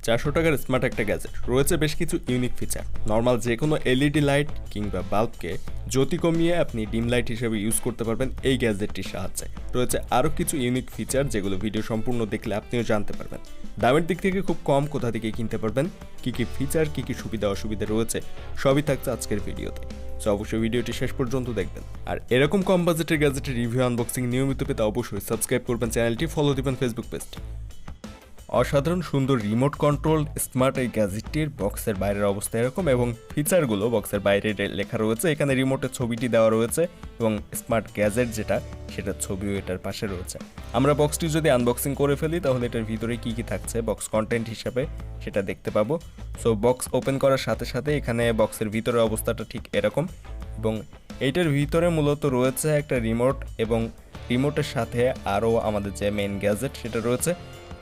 টাকার স্মার্ট একটা গ্যাজেট রয়েছে বেশ কিছু ইউনিক ফিচার। নর্মাল যে কোনো এলইডি লাইট কিংবা বাল্বকে জ্যোতি কমিয়ে আপনি ডিম লাইট হিসেবে ইউজ করতে পারবেন এই গ্যাজেটটির সাহায্যে। রয়েছে আরও কিছু ইউনিক ফিচার যেগুলো ভিডিও সম্পূর্ণ দেখলে আপনিও জানতে পারবেন। দামের দিক থেকে খুব কম, কোথা থেকে কিনতে পারবেন, কী কী ফিচার, কী কী সুবিধা অসুবিধা রয়েছে সবই থাকছে আজকের ভিডিওতে। সো অবশ্যই ভিডিওটি শেষ পর্যন্ত দেখবেন। আর এরকম কম বাজেটের গ্যাজেটের রিভিউ আনবক্সিং নিয়মিত পেতে অবশ্যই সাবস্ক্রাইব করবেন চ্যানেলটি, ফলো দিবেন ফেসবুক পেজটি। অসাধারণ সুন্দর রিমোট কন্ট্রোল স্মার্ট এই গ্যাজেটটির বক্সের বাইরের অবস্থা এরকম, এবং ফিচারগুলো বক্সের বাইরে লেখা রয়েছে। এখানে রিমোটের ছবিটি দেওয়া রয়েছে এবং স্মার্ট গ্যাজেট যেটা সেটার ছবিও এটার পাশে রয়েছে। আমরা বক্সটি যদি আনবক্সিং করে ফেলি তাহলে এটার ভিতরে কী কী থাকছে বক্স কন্টেন্ট হিসাবে সেটা দেখতে পাবো। সো বক্স ওপেন করার সাথে সাথে এখানে বক্সের ভিতরে অবস্থাটা ঠিক এরকম, এবং এইটার ভিতরে মূলত রয়েছে একটা রিমোট, এবং রিমোটের সাথে আরও আমাদের যে মেইন গ্যাজেট সেটা রয়েছে।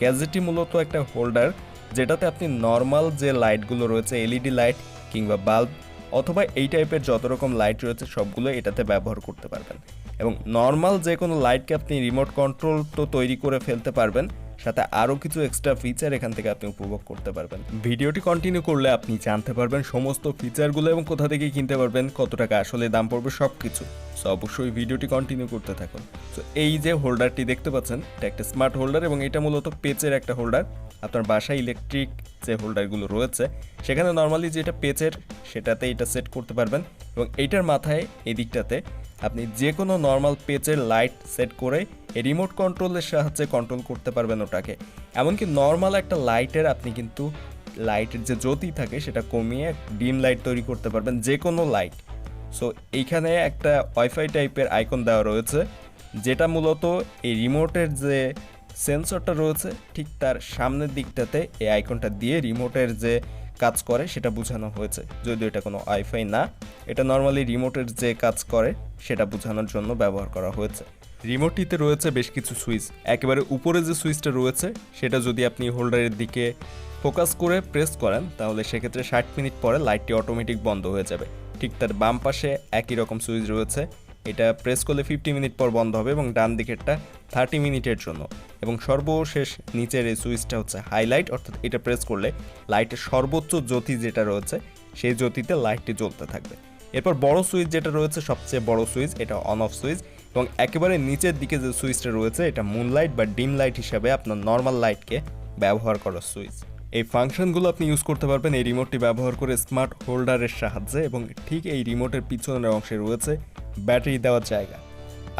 গ্যাজেটটি মূলত একটা হোল্ডার যেটাতে আপনি নর্মাল যে লাইটগুলো রয়েছে এলইডি লাইট কিংবা বাল্ব অথবা এই টাইপের যত রকম লাইট রয়েছে সবগুলো এটাতে ব্যবহার করতে পারবেন, এবং নর্মাল যে কোনো লাইটকে আপনি রিমোট কন্ট্রোল তো তৈরি করে ফেলতে পারবেন, সাথে আরও কিছু এক্সট্রা ফিচার এখান থেকে আপনি উপভোগ করতে পারবেন। ভিডিওটি কন্টিনিউ করলে আপনি জানতে পারবেন সমস্ত ফিচারগুলো এবং কোথা থেকে কিনতে পারবেন, কত টাকা আসলে দাম পড়বে সব কিছু। সো অবশ্যই ভিডিওটি কন্টিনিউ করতে থাকুন। সো এই যে হোল্ডারটি দেখতে পাচ্ছেন এটা একটা স্মার্ট হোল্ডার, এবং এটা মূলত পেচের একটা হোল্ডার। আপনার বাসায় ইলেকট্রিক যে হোল্ডারগুলো রয়েছে সেখানে নর্মালি যেটা পেচের সেটাতে এটা সেট করতে পারবেন, এবং এইটার মাথায় এদিকটাতে আপনি যে কোনো নর্মাল পেচের লাইট সেট করে রিমোট কন্ট্রোলের সাহায্যে কন্ট্রোল করতে পারবেন ওটাকে। এমনকি নর্মাল একটা লাইটের আপনি কিন্তু লাইটের যে জ্যোতি থাকে সেটা কমিয়ে ডিম লাইট তৈরি করতে পারবেন, যে কোনো লাইট। সো এইখানে একটা ওয়াইফাই টাইপের আইকন দেওয়া রয়েছে যেটা মূলত এই রিমোটের যে সেন্সরটা রয়েছে ঠিক তার সামনের দিকটাতে এই আইকনটা দিয়ে রিমোটের যে কাজ করে সেটা বোঝানো হয়েছে। যদিও এটা কোনো ওয়াইফাই না, এটা নর্মালি রিমোটের যে কাজ করে সেটা বোঝানোর জন্য ব্যবহার করা হয়েছে। রিমোটটিতে রয়েছে বেশ কিছু সুইচ। একেবারে উপরে যে সুইচটা রয়েছে সেটা যদি আপনি হোল্ডারের দিকে ফোকাস করে প্রেস করেন তাহলে সেক্ষেত্রে 60 মিনিট পরে লাইটটি অটোমেটিক বন্ধ হয়ে যাবে। ঠিক তার বাম পাশে একই রকম সুইচ রয়েছে, এটা প্রেস করলে 50 মিনিট পর বন্ধ হবে, এবং ডান দিকেরটা 30 মিনিটের জন্য। এবং সর্বশেষ নিচের এই সুইচটা হচ্ছে হাইলাইট, অর্থাৎ এটা প্রেস করলে লাইটের সর্বোচ্চ জ্যোতি যেটা রয়েছে সেই জ্যোতিতে লাইটটি জ্বলতে থাকবে। এরপর বড় সুইচ যেটা রয়েছে সবচেয়ে বড় সুইচ, এটা অন অফ সুইচ, এবং একেবারে নিচের দিকে যে সুইচটা রয়েছে এটা মুনলাইট বা ডিম লাইট হিসাবে আপনার নর্মাল লাইটকে ব্যবহার করার সুইচ। এই ফাংশনগুলো আপনি ইউজ করতে পারবেন এই রিমোটটি ব্যবহার করে স্মার্ট হোল্ডারের সাহায্যে, এবং ঠিক এই রিমোটের পিছনের অংশে রয়েছে ব্যাটারি দেওয়ার জায়গা।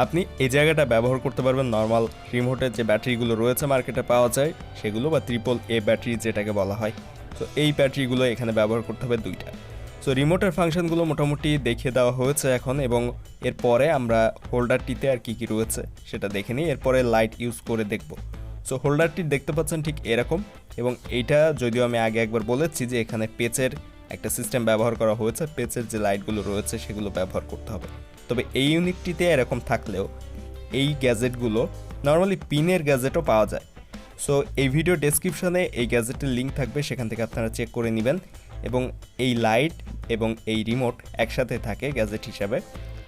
আপনি এই জায়গাটা ব্যবহার করতে পারবেন নর্মাল রিমোটের যে ব্যাটারিগুলো রয়েছে মার্কেটে পাওয়া যায় সেগুলো, বা AAA ব্যাটারি যেটাকে বলা হয়। তো এই ব্যাটারিগুলো এখানে ব্যবহার করতে হবে 2টা। সো রিমোটের ফাংশনগুলো মোটামুটি দেখিয়ে দেওয়া হয়েছে এখন, এবং এরপরে আমরা হোল্ডারটিতে আর কি কি রয়েছে সেটা দেখে নিই, এরপরে লাইট ইউজ করে দেখব। সো হোল্ডারটি দেখতে পাচ্ছেন ঠিক এরকম, এবং এইটা যদিও আমি আগে একবার বলেছি যে এখানে পেচের একটা সিস্টেম ব্যবহার করা হয়েছে, পেচের যে লাইটগুলো রয়েছে সেগুলো ব্যবহার করতে হবে। তবে এই ইউনিটটিতে এরকম থাকলেও এই গ্যাজেটগুলো নর্মালি পিনের গ্যাজেটও পাওয়া যায়। সো এই ভিডিও ডেসক্রিপশনে এই গ্যাজেটের লিঙ্ক থাকবে, সেখান থেকে আপনারা চেক করে নেবেন, এবং এই লাইট এবং এই রিমোট একসাথে থাকে গ্যাজেট হিসাবে।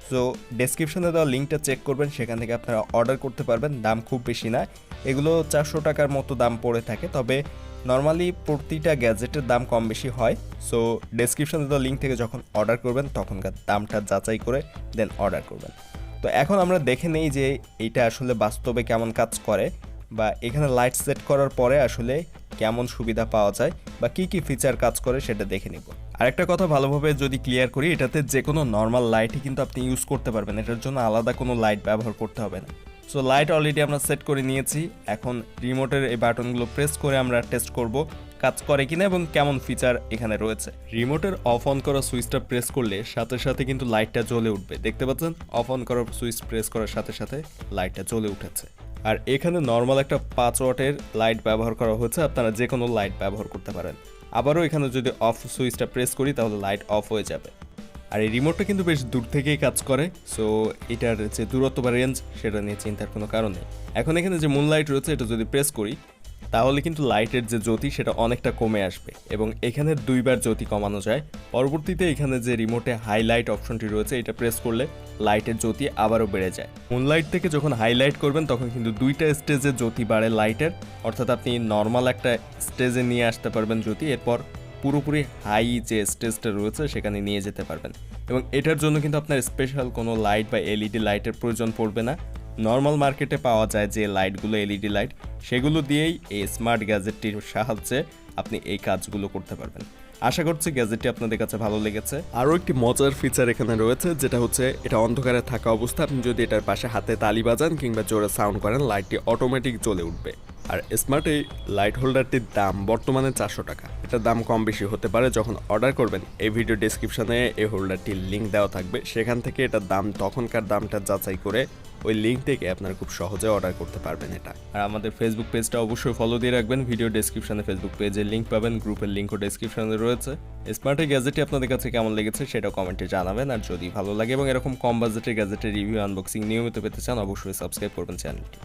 সো ডেসক্রিপশনে দেওয়া লিঙ্কটা চেক করবেন, সেখান থেকে আপনারা অর্ডার করতে পারবেন। দাম খুব বেশি না, এগুলো 400 টাকার মতো দাম পড়ে থাকে, তবে নর্মালি প্রতিটা গ্যাজেটের দাম কম বেশি হয়। সো ডেসক্রিপশনে দেওয়া লিঙ্ক থেকে যখন অর্ডার করবেন তখনকার দামটা যাচাই করে দেন অর্ডার করবেন। তো এখন আমরা দেখে নেই যে এইটা আসলে বাস্তবে কেমন কাজ করে, বা এখানে লাইট সেট করার পরে আসলে কেমন সুবিধা পাওয়া যায় বা কী কী ফিচার কাজ করে সেটা দেখে নিব। আরেকটা কথা ভালোভাবে যদি ক্লিয়ার করি, এটাতে যে কোনো নর্মাল লাইটই কিন্তু আপনি ইউজ করতে পারবেন, এটার জন্য আলাদা কোনো লাইট ব্যবহার করতে হবে না। সো লাইট অলরেডি আমরা সেট করে নিয়েছি, এখন রিমোটের এই বাটনগুলো প্রেস করে আমরা টেস্ট করব কাজ করে কিনা এবং কেমন ফিচার এখানে রয়েছে। রিমোটের অফ অন করা সুইচটা প্রেস করলে সাথে সাথে কিন্তু লাইটটা জ্বলে উঠবে, দেখতে পাচ্ছেন অফ অন করার সুইচ প্রেস করার সাথে সাথে লাইটটা জ্বলে উঠেছে। আর এখানে নর্মাল একটা 5 ওয়াটের লাইট ব্যবহার করা হয়েছে, আপনারা যে কোনো লাইট ব্যবহার করতে পারেন। আবারও এখানে যদি অফ সুইচটা প্রেস করি তাহলে লাইট অফ হয়ে যাবে। আর এই রিমোটটা কিন্তু বেশ দূর থেকেই কাজ করে, সো এটার যে দূরত্ব বা রেঞ্জ সেটা নিয়ে চিন্তার কোনো কারণ নেই। এখন এখানে যে মুনলাইট রয়েছে এটা যদি প্রেস করি তাহলে কিন্তু লাইটের যে জ্যোতি সেটা অনেকটা কমে আসবে এবং এখানে 2বার জ্যোতি কমানো যায়। পরবর্তীতে এখানে যে রিমোটে হাইলাইট অপশনটি রয়েছে এটা প্রেস করলে লাইটের জ্যোতি আবারও বেড়ে যায়। মুনলাইট থেকে যখন হাইলাইট করবেন তখন কিন্তু 2টা স্টেজে জ্যোতি বাড়ে লাইটের, অর্থাৎ আপনি নর্মাল একটা স্টেজে নিয়ে আসতে পারবেন জ্যোতি, এরপর পুরোপুরি হাই যে স্টেজটা রয়েছে সেখানে নিয়ে যেতে পারবেন। এবং এটার জন্য কিন্তু আপনার স্পেশাল কোনো লাইট বা এলইডি লাইটের প্রয়োজন পড়বে না। নর্মাল মার্কেটে পাওয়া যায় যে লাইটগুলো এলইডি লাইট, সেগুলো দিয়েই এই স্মার্ট গ্যাজেটটির সাহায্যে আপনি এই কাজগুলো করতে পারবেন। আশা করছি গ্যাজেটটি আপনাদের কাছে ভালো লেগেছে। আরও একটি মজার ফিচার এখানে রয়েছে, যেটা হচ্ছে এটা অন্ধকারে থাকা অবস্থা আপনি যদি এটার পাশে হাতে তালি বাজান কিংবা জোরে সাউন্ড করেন, লাইটটি অটোমেটিক জ্বলে উঠবে। আর স্মার্ট এই লাইট হোল্ডারটির দাম বর্তমানে 400 টাকা। এটার দাম কম বেশি হতে পারে, যখন অর্ডার করবেন এই ভিডিও ডেসক্রিপশনে এই হোল্ডারটির লিঙ্ক দেওয়া থাকবে, সেখান থেকে এটার দাম তখনকার দামটা যাচাই করে ওই লিঙ্ক থেকে আপনারা খুব সহজে অর্ডার করতে পারবেন এটা। আর আমাদের ফেসবুক পেজটা অবশ্যই ফলো দিয়ে রাখবেন। ভিডিও ডেসক্রিপশনে ফেসবুক পেজের লিঙ্ক পাবেন, গ্রুপের লিঙ্কও ডেসক্রিপশনে রয়েছে। স্মার্ট এই গ্যাজেটটি আপনাদের কাছে কেমন লেগেছে সেটা কমেন্টে জানাবেন। আর যদি ভালো লাগে এবং এরকম কম বাজেটের গ্যাজেটের রিভিউ আনবক্সিং নিয়মিত পেতে চান অবশ্যই সাবস্ক্রাইব করবেন চ্যানেলটি।